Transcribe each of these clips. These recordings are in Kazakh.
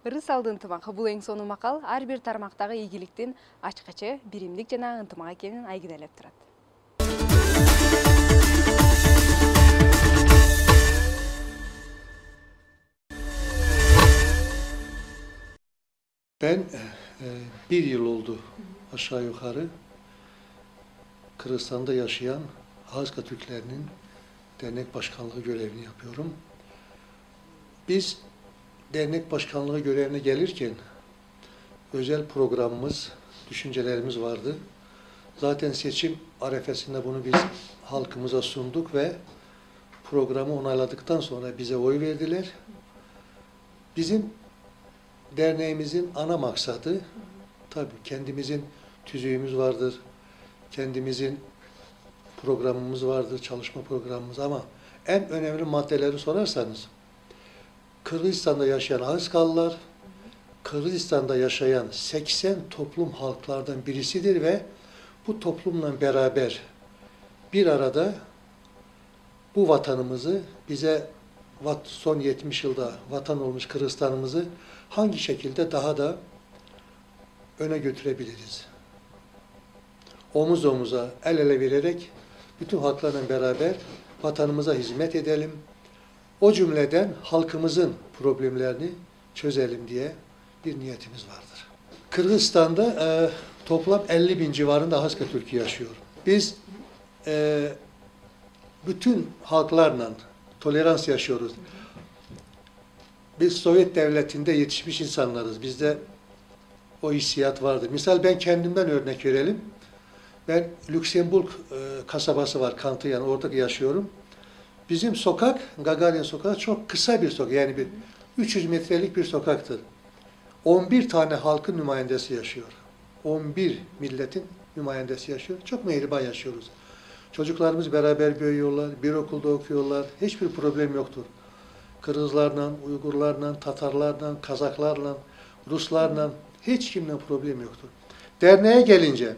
Кыргыз алды ынтымакы бул эң сонун макал ар бир тармактагы ийгиликтин ачкычы, биримдик жана ынтымак экенин айгинелеп турат. Ben bir yıl oldu aşağı yukarı Kırgızistan'da yaşayan Hağızka Türklerinin dernek başkanlığı görevini yapıyorum. Biz dernek başkanlığı görevine gelirken özel programımız, düşüncelerimiz vardı. Zaten seçim arefesinde bunu biz halkımıza sunduk ve programı onayladıktan sonra bize oy verdiler. Bizim derneğimizin ana maksadı, tabii kendimizin tüzüğümüz vardır, kendimizin programımız vardır, çalışma programımız ama en önemli maddeleri sorarsanız, Kırgızistan'da yaşayan Ağızkalılar, Kırgızistan'da yaşayan 80 toplum halklardan birisidir ve bu toplumla beraber bir arada bu vatanımızı, bize son 70 yılda vatan olmuş Kırgızistan'ımızı hangi şekilde daha da öne götürebiliriz? Omuz omuza, el ele vererek bütün halklarla beraber vatanımıza hizmet edelim. O cümleden halkımızın problemlerini çözelim diye bir niyetimiz vardır. Kırgızistan'da toplam 50 bin civarında Hağızka Türk'ü yaşıyor. Biz bütün halklarla tolerans yaşıyoruz. Biz Sovyet Devleti'nde yetişmiş insanlarız. Bizde o hissiyat vardır. Misal ben kendimden örnek verelim. Ben Lüksemburg kasabası var, Kantıyan, orada yaşıyorum. Bizim sokak, Gagarin sokağı çok kısa bir sokak. Yani bir 300 metrelik bir sokaktır. 11 tane halkın nümayendesi yaşıyor. 11 milletin nümayendesi yaşıyor. Çok mehriban yaşıyoruz. Çocuklarımız beraber büyüyorlar, bir okulda okuyorlar. Hiçbir problem yoktur. Kırgızlarla, Uygurlarla, Tatarlarla, Kazaklarla, Ruslarla hiç kimle problem yoktur. Derneğe gelince,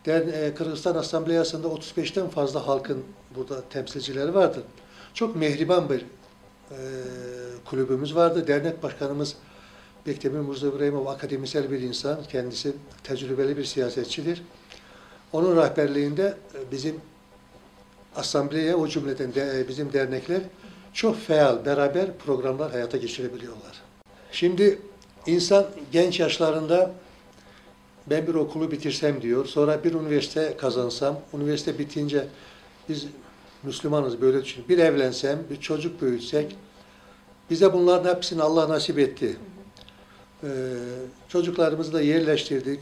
Kırgızistan Asambleyası'nda 35'ten fazla halkın burada temsilcileri vardır. Çok mehriban bir kulübümüz vardı. Dernek başkanımız Bektemir Murza İbrahimov akademisel bir insan. Kendisi tecrübeli bir siyasetçidir. Onun rehberliğinde bizim asambleye, o cümleden bizim dernekler çok faal, beraber programlar hayata geçirebiliyorlar. Şimdi insan genç yaşlarında ben bir okulu bitirsem diyor, sonra bir üniversite kazansam, üniversite bitince biz Müslümanız böyle düşünüyoruz. Bir evlensem, bir çocuk büyütsek, bize bunların hepsini Allah nasip etti. Çocuklarımızı da yerleştirdik,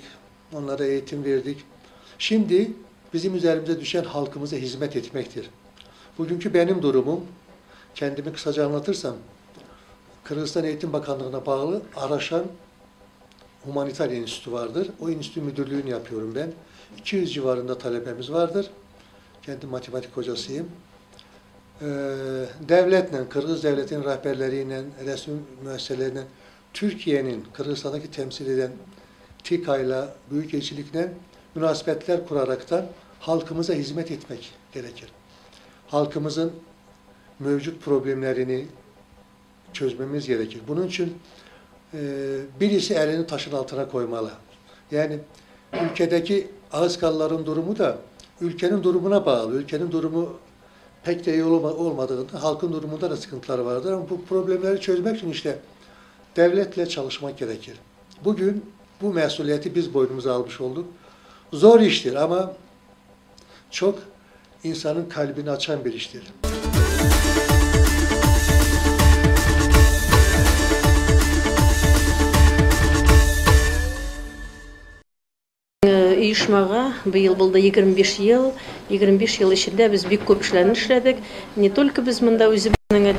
onlara eğitim verdik. Şimdi bizim üzerimize düşen halkımıza hizmet etmektir. Bugünkü benim durumum, kendimi kısaca anlatırsam, Kırgızistan Eğitim Bakanlığı'na bağlı Araşan Humanitar Enstitüsü vardır. O enstitü müdürlüğünü yapıyorum ben. 200 civarında talebemiz vardır. Kendi matematik hocasıyım. Devletle, Kırgız Devleti'nin rehberleriyle, resmi müesseseleriyle, Türkiye'nin Kırgızistan'daki temsil eden TİKA'yla, Büyükelçilikle münasebetler kuraraktan halkımıza hizmet etmek gerekir. Halkımızın mevcut problemlerini çözmemiz gerekir. Bunun için birisi elini taşın altına koymalı. Yani ülkedeki Ağızkalıların durumu da ülkenin durumuna bağlı. Ülkenin durumu pek de iyi olmadığında halkın durumunda da sıkıntılar vardır. Ama bu problemleri çözmek için işte devletle çalışmak gerekir. Bugün bu mesuliyeti biz boynumuza almış olduk. Zor iştir ama çok insanın kalbini açan bir iştir. Uyuşmağa bu yıl buldu 25 yıl. 25 yıl içinde biz büyük köp işlerini işledik. Ne только biz bunda özümüzün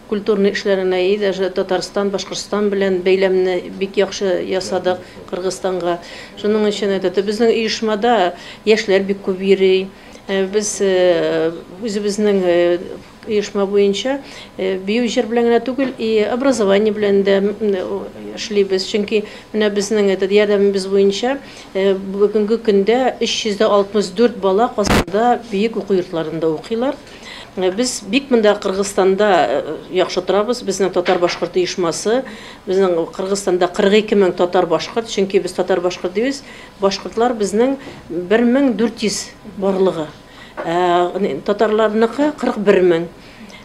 kulturni işlerine de Tatarstan, Başkırstan bilen beylemni bik yaxşı yasadık Kırgızistan'a. Şunun için bizning uyuşmada yaşlar bik köp yeri. Biz özümüzün uyuşma boyunca biyoloji bilen tugul образование bilen de işleybiz. Çünkü bizning yardımımız boyunca bugünkü günde 364 bala aslında büyük okul yurtlarında okuyorlar. Biz бик монда Кыргызстанда яхшы торабыз. Безнең татар-башкорт оешмасы, безнең Кыргызстанда 42 мең татар-башкорт, чөнки без татар-башкорт дибез. Башкортлар безнең 1400 барлыгы. Татарларныкы 41 мең.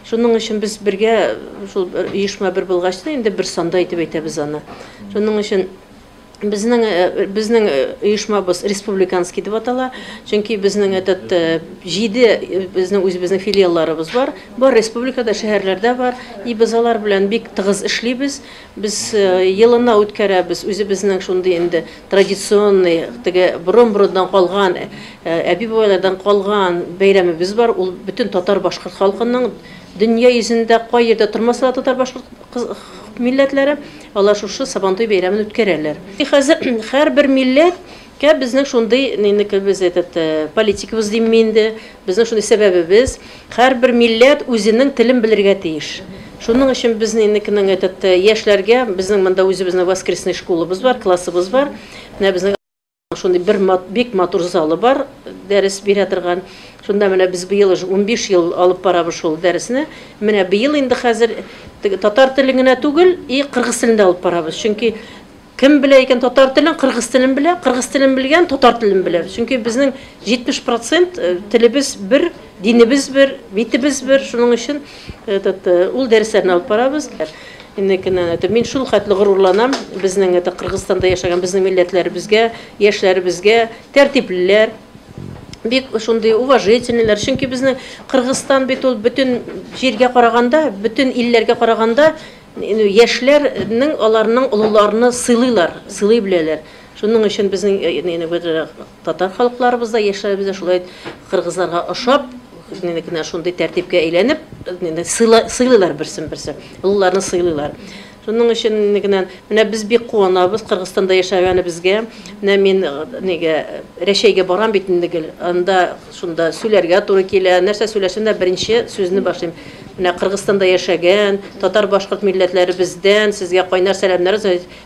Шуның өчен без бергә шул оешма бер булгачта инде бер санда әйтеп әйтәбез аны. Шуның өчен Безнең оешмабыз республиканский дип атала, чөнки безнең этот 7 безнең үзебезнең филиалларыбыз бар. Бар республикада, шәһәрләрдә бар. И без алар белән бик тыгыз эшлибез. Без елына үткәрәбез үзебезнең шундый инде традиционный, теге бурын-бурындан калган, әби-бабайлардан калган бәйрәмебез бар. Ул бөтен татар-башкорт халкының дөнья йөзендә кай ердә тормаса татар-башкорт милләтләре алар шушы Сабантуй бәйрәмен үткәрәләр. Хәзер һәрбер милләт безнең шундый без политикабыз дим инде, безнең шундый сәбәбебез, һәрбер милләт үзенең телен белергә тиеш. Шуның өчен безнең яшьләргә безнең монда үзебезнең воскресный школабыз бар, классыбыз бар. Менә безнең шундый бик матур залы бар, дәрес бирә торган. Шунда менә без быел 15 ел алып барабыз шул дәресне. Менә быел инде хәзер татар телен генә түгел, и кыргыз телен дә алып барабыз. Чөнки кем белә икән татар телен, кыргыз телен белә, кыргыз телен белгән татар телен белә. Чөнки безнең 70% телебез бер, динебез бер, битебез бер. Шуның өчен ул дәресләрне алып барабыз. Мин шул хәтле горурланам, безнең Кыргызстанда яшәгән безнең милләтләребезгә, яшьләребезгә, тәртиплеләр, бик шундый уважительнеләр. Чөнки безнең Кыргызстан бит ул бөтен җиргә караганда, бөтен илләргә караганда яшьләрнең аларның улыларны сыйлыйлар, сыйлый беләләр. Шуның өчен безнең татар халыкларыбызда яшьләребез шулай кыргызларга ошап, шундый тәртипкә әйләнеп, сыйлыйлар берсен-берсе. Улларны сыйлыйлар. Шуның өчен менә без бик куанабыз Кыргызстанда яшәгәнебезгә. Менә мин Рәшәйгә барам бит инде. Анда шунда сөйләргә туры килә. Нәрсә сөйләшәндә беренче сүзне башлыйм. Менә Кыргызстанда яшәгән татар-башкорт милләтләребездән сезгә кайнар сәламнар,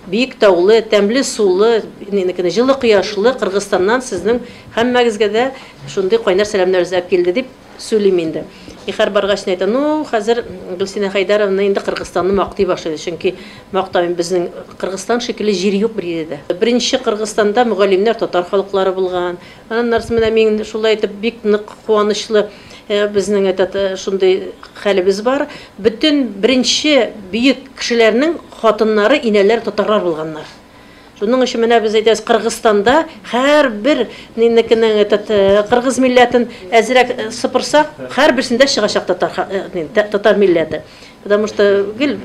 бик таулы, тәмле сулы, җылы кояшлы Кыргызстаннан сезнең һәммәгезгә дә шундый кайнар сәламнар үзәп килде дип сөйлим инде. Ихар баргач әйтә, хәзер Гөлсинә Хайдаровна инде Кыргызстанны мактый башлады. Чөнки мактавым безнең Кыргызстан шикелле җир юк бер ердә. Беренче Кыргызстанда мөгаллимнәр татар халыклары булган. Аннан менә мин шулай итеп бик нык куанычлы безнең шундый хәлебез бар. Бөтен беренче бөек кешеләрнең хатыннары, инәләр татарлар булганнар. Шуның өчен менә без әйтәбез, Кыргызстанда һәрбер кыргыз милләтен әзрәк сыпырсак, һәрберсендә чыгачак татар милләте. Потому что гел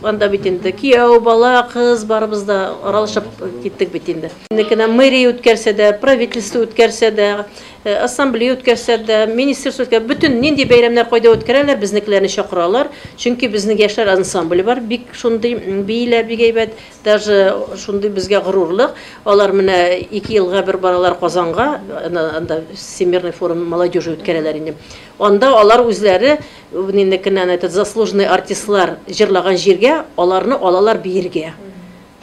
анда бит инде кияү, бала, кыз барыбыз да аралашып киттек бит инде. Мэрия үткәрсә дә, правительство үткәрсә дә, ассамблея үткәрсә дә, министрство үткәрсә, бөтен нинди бәйрәмнәр кайда үткәрәләр, безнекеләрне чакыралар. Чөнки безнең яшьләр ансамбле бар, бик шундый бийләр, бик әйбәт, даже шундый безгә горурлык. Алар менә 2 елга бер баралар Казанга, анда Всемирный форум молодежи үткәрәләр инде. Анда алар үзләре заслуженный артистлар җырлаган җиргә аларны алалар биергә.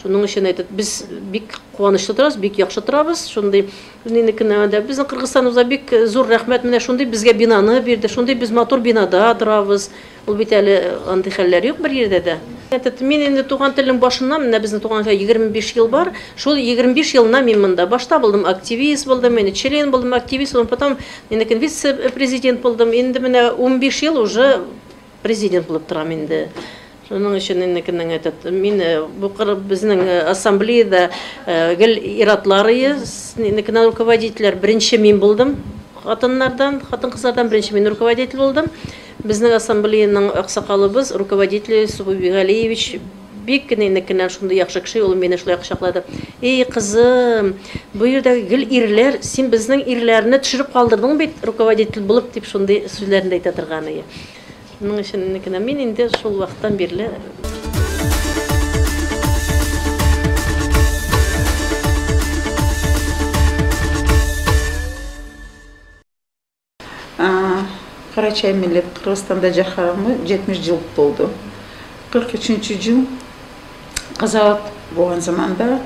Шуның өчен без бик куанычлы торабыз, бик яхшы торабыз. Шундый безнең Кыргызстаныбызга бик зур рәхмәт, менә шундый безгә бинаны бирде. Шундый без матур бинада торабыз. Ул бит әле андый хәлләр юк бер ердә дә. Мин инде туган телем башыннан, менә безнең туган 25 ел бар. Шул 25 елна мин монда башта булдым, активист булдым, мен член булдым, активист, потом вице-президент булдым. Инде менә 15 ел уже президент булып торам инде. Шуның өчен мин бу безнең ассамблеяда гел иратлары, руководительләр беренче мин булдым. Хатын-кызлардан беренче мин руководитель булдым. Безнең ассамблеяның аксакалыбыз, руководитель Суббигалиевич бик кенә шундый яхшы кеше, ул мине шулай кочаклады. Эй кызым, бу ердә гел ирләр, син безнең ирләрне төшереп калдырдың бит руководитель булып дип шундый сүзләрне әйтә торган иде. Шуның өчен мин инде шул вакыттан бирле Карачай милләт Кыргызстанда жашаганга 70 жыл болду. 43-жыл каза болгон заманда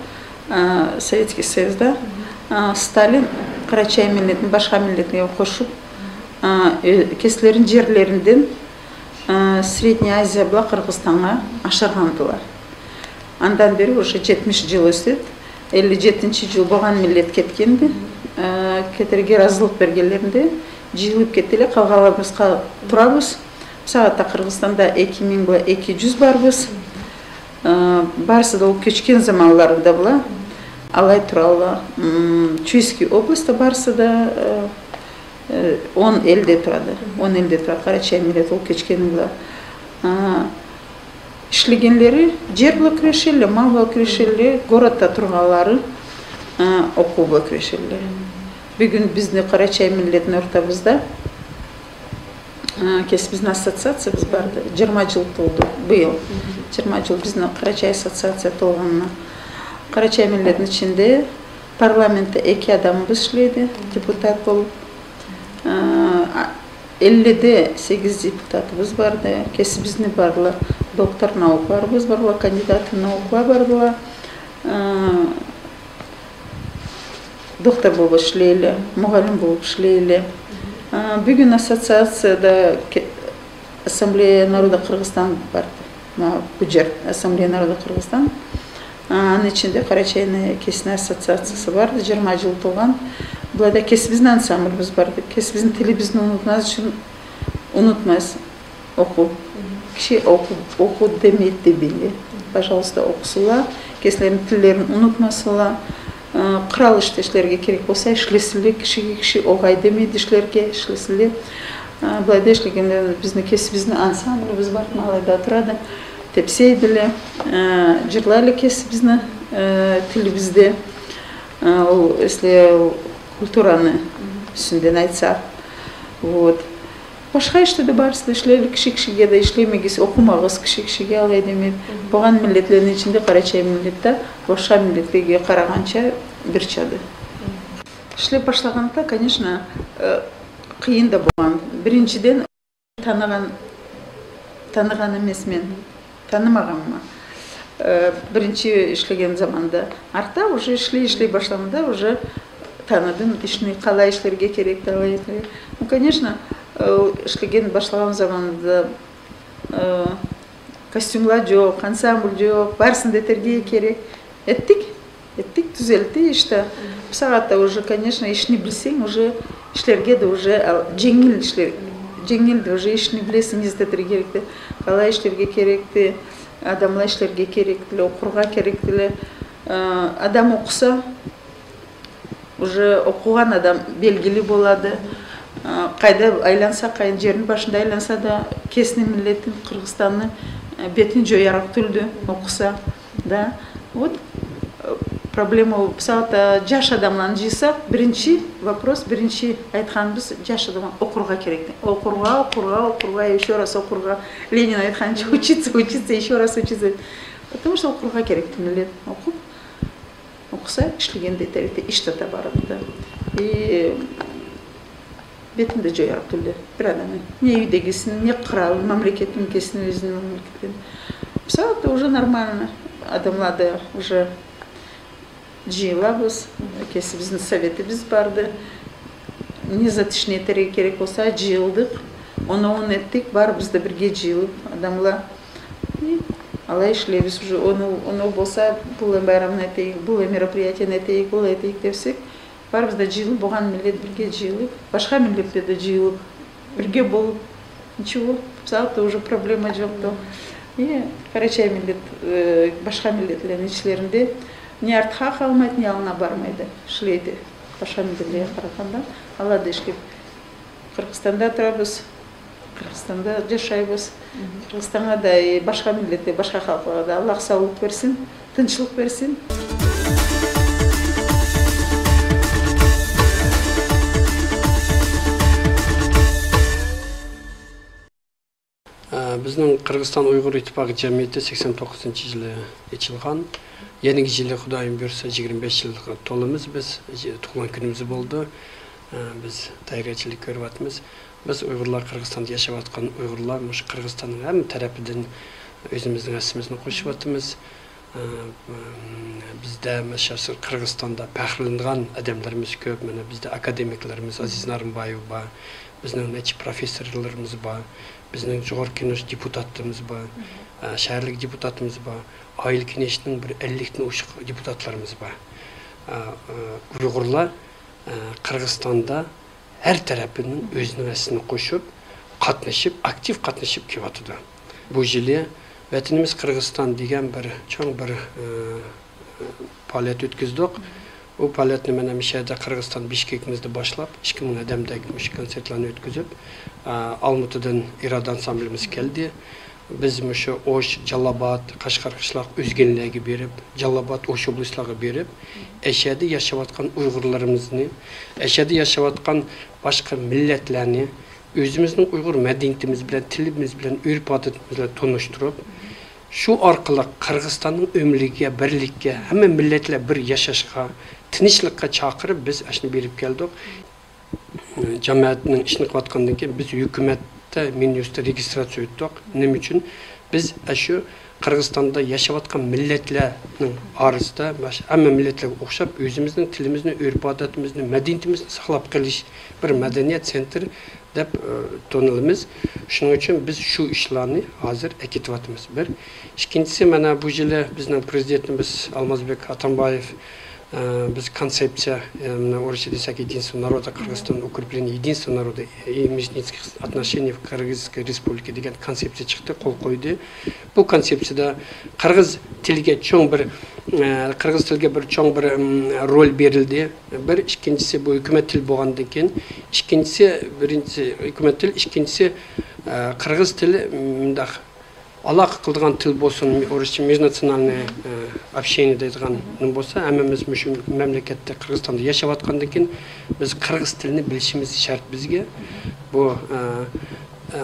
Советский Союзда Сталин Карачай милләтин башка милләтке кошуп кесілерін жерлерінден Средняя Азия була Кыргызстанга ашыргандылар. Андан бери уже 70 жыл өтет. 57 жыл болгон милlet кеткенди. Кетерге разылык бергенлеринде жыйылып кетти, калганыбызга турабыз. Саатта Кыргызстанда 2000 була 200 барбыз. Барысы да көчкөн заманларында була. Алай туралы Чуйский областта барысы да 10 элде турады. 10 элде турат. Карачай милlet ол көчкөн була. Ишлегенлери жер була кирешеле, мал була кирешеле, городта турганлары окуу була кирешеле. Бүгүн биздин Карачай миллеттин ортабызда биздин ассоциациябыз барды. 20 жыл толду быйыл. 20 жыл биздин Карачай ассоциация толганына. Карачай миллеттин ичинде парламентте 2 адамыбыз иштейди, депутат болуп. 50-де 8 депутатыбыз барды. Биздин барлар доктор наукларыбыз барлар, кандидат наука барлар. Доктор болуп иштейли, мугалим болуп иштейли. Бүгүн ассоциацияда Ассамблея народа Кыргызстан бар. Бу жер Ассамблея народа Кыргызстан. Анын ичинде Карачайны кесине ассоциациясы бар, 20 жыл толгон. Буларда кесибиздин ансамбльбиз бар. Кесибиздин тилибизди унутмас үчүн унутмас окуу. Киши окуу демейт дебили. Пожалуйста, окусула, кесилердин тилдерин унутмасыла. Кырал иштешлерге керек болса иштесиле, киши огай демейт ишлерге иштесиле. Буларда иштегенде биздин кесибиздин ансамбльбиз бар, алайда турады. Тепсейдиле, жырлайлы кесибиздин тилибизде. Если культураны үстүндөн айтсак, вот. Башка иштеде барысы ишлейли, киши-кишиге да ишлемегиз, окумагыз киши-кишиге алай демейт. Болгон миллетлердин ичинде Карачай миллетте башка миллеттерге караганча бир чады. Иштеп башлаганда, конечно, кыйын да болгон. Биринчиден таныган эмес мен, танымаганмын. Биринчи иштеген заманда, артта уже иштей башлаганда уже таныдым, ишни калай ишлерге керек, алай. Ну, конечно, иштеген башлаган заманда костюмлар жок, ансамбль жок, барсын детерге керек. Эттик, түзелди иште. Бу саатта уже, конечно, ишни билсең, уже ишлерге да уже жеңил ишлер. Жеңилди, уже ишни билесиң, издетер керекти. Калай ишлерге керекти, адамлар ишлерге керекти, окурга керекти. Адам окуса, уже окуган адам белгили болады. Кайда айланса, кайын жердин башында айланса да кесинин миллеттин Кыргызстандын бетин жоярак түлдү окуса. Да. Вот проблема саатта жаш адамларны жыйсак, биринчи вопрос, биринчи айтканыбыз жаш адам окурга керек. Окурга, еще раз окурга. Ленин айтканча учиться, еще раз учиться. Потому что окурга керек миллет. Окуса иштегенде теректе иште табарады. И бетинде жоярак түлдү бир адамы. Не үйдегисин, не кырал, мамлекеттин кесин өзүнүн мамлекеттин. Саатта уже нормально. Адамларды уже жыйылабыз, кесибиздин советибиз барды. Незатишне тереге керек болса жыйылдык, оны эттик, барыбызда бирге жыйылып, адамлар алай ишлейбиз уже, оны болса бул байрамын этейик, бул мероприятияны этейик, бул этейик десек, барыбызда жыйылып, болгон миллет бирге жыйылып, башка миллеттерде жыйылып, бирге болуп, ничего, саатта уже проблема жокто. И Карачай миллет, башка миллетлердин ичилеринде не артка калмайт, не алына бармайды, ишлейди. Башка миллеттерге караганда, аларды иштеп. Кыргызстанда турабыз, Кыргызстанда жашайбыз. Кыргызстанга да и башка миллетте, башка халкка да Аллах саулык берсин, тынчылык берсин. Биздин Кыргызстан Уйгур иттифакы жамиети 89-жылы ачылган. Ениги жылы Кудайым буйрса 25 жылга толумуз, биз туулган күнүбүз болду. Биз тайрачылык көрүп атабыз. Biz Uygurlar Kırgızistan'da yaşayatkan Uygurlar Kırgızistan'ın hem tarafından özümüzün aslımızını koşup atımız. Bizde mesela Kırgızstanda pəxrlənğan adamlarımız köp. Mana bizde akademiklerimiz Aziz Narımbayev var. Bizning neçə professorlarımız var. Bizning Joğorku Kenеш deputatlarımız var. Şəhərlik deputatımız var. Ayıl Kenешinin bir 50'den uşaq deputatlarımız var. Uygurlar Kırgızstanda her tarafının özünün əsini qoşub, qatnaşıb, aktiv qatnaşıb kevatıdı. Bu jili Vətənimiz Kırgızstan degan bir çoğ bir faaliyet ötküzdük. O faaliyetni mana Mişada Kırgızstan Bişkekimizde başlap 2000 adamdagi konsertlarni ötküzüp Almatıdan İrad ansamblimiz geldi. Biz şu Oş, Jallabat, Kaşgar qışlaq özgenliği berip, Jallabat, Oş oblaslağı berip, eşyada yaşavatkan Uygurlarımızını, eşyada yaşavatkan başka milletlerini, özümüzün Uygur medeniyetimiz bilen, tilimiz bilen, örf adetimizle tonuşturup, şu arkalı Kırgızstan'ın ömrüge, birlikge, hemen milletle bir yaşaşqa, tinçlikka çakırıp biz aşını berip geldik. Cemiyetinin işini kıvatkandan ki biz hükümette Minjust'ta registrasyon ettik. Nem için? Biz şu Kırgızstan'da yaşavatkan milletlerin arasında ama milletle okşap özümüzün tilimizin, örf adetimizin, medeniyetimizni saqlap qelish bir medeniyet sentri deb tonilimiz. Şunun için biz şu işlerini hazır ekityapmiz. Bir. İkincisi mana bu yili bizning prezidentimiz Almazbek Atambayev biz konцепция, орысша десек, единство народа Кыргызстана, укрепление единства народа и межэтнических отношений в Кыргызской республике деген концепция чыкты, кол койду. Bu konцепцияда Кыргыз тилге чоң bir Kırgız tilge bir çoğ bir rol berildi. Bir ikincisi bu hükümet til bolgandan keyin, ikincisi birinci hükümet til, ikincisi Kırgız tili mındaq alaq qıldıgan til bolsun, orası межнациональное общение deydigan bolsa, hammamiz şu memlekette Kırgızstanda yaşavatkandan keyin biz Kırgız tilini bilişimiz şart bizge. Bu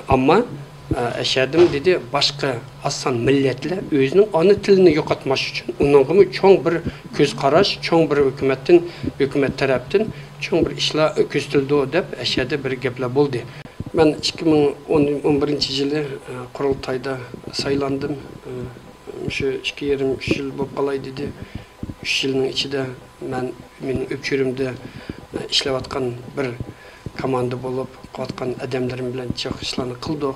ama eşedim dedi başka aslan milletle özünün ana tilini yo'qotmash uchun uningmi cho'ng bir ko'z qarash, cho'ng bir hükümet tarafdan cho'ng bir ishlar ko'ztildi deb eşede bir gaplar bo'ldi. Ben 2011 yılı Kurultayda saylandım. Şu 2,5 yıl bo'lib qalay dedi. 3 yılın içinde menin öpçürümde işlevatkan bir komanda bulup, qatkan adamlarım bilen çok işlerini kıldık.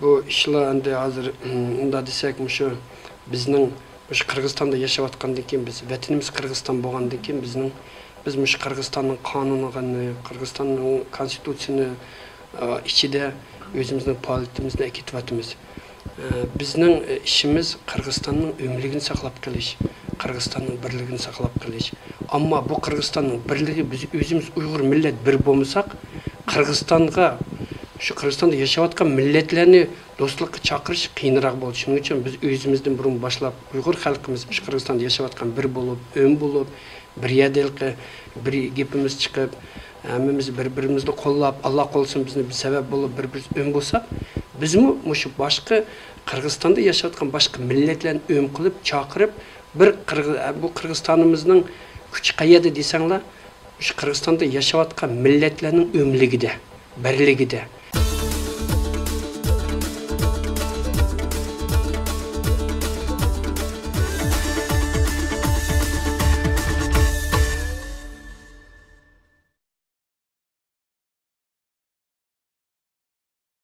Bu işler hazır unda desek şu bizning Kırgızstanda yaşavatkandan keyin biz vatanimiz Kırgızstan bo'lgandan keyin biz mush Kırgızstan'ın kanununu, Kırgızstan'ın konstitutsiyasini içinde özümüzün faaliyetimizni ekityapmiz. Bizning işimiz Kırgızstan'ın ömrligini saqlap qelish, Kırgızstan'ın birligini saqlap qelish. Ama bu Kırgızstan'ın birligi biz özümüz Uygur millet bir bo'lmasak, şu Kırgızstanda yaşavatkan milletlerini dostlukka çakırış kıyınırak bo'ldi. Şunun için biz özümüzden burun başlap Uygur halkımız şu Kırgızstanda yaşavatkan bir bolup, ön bolup, bir yedelki, bir gepimiz çıkıp, hammamiz bir-birimizni qo'llab, Allah qo'lsin bizni bir sebep bulup, bir-birimiz ön bolsak, biz mi şu başka Kırgızstanda yaşavatkan başka milletlerini ön kılıp, çakırıp, bu Kırgızstanımızın küçü qayerda desanglar, şu Kırgızstanda yaşavatkan milletlerinin ömligide, birligide.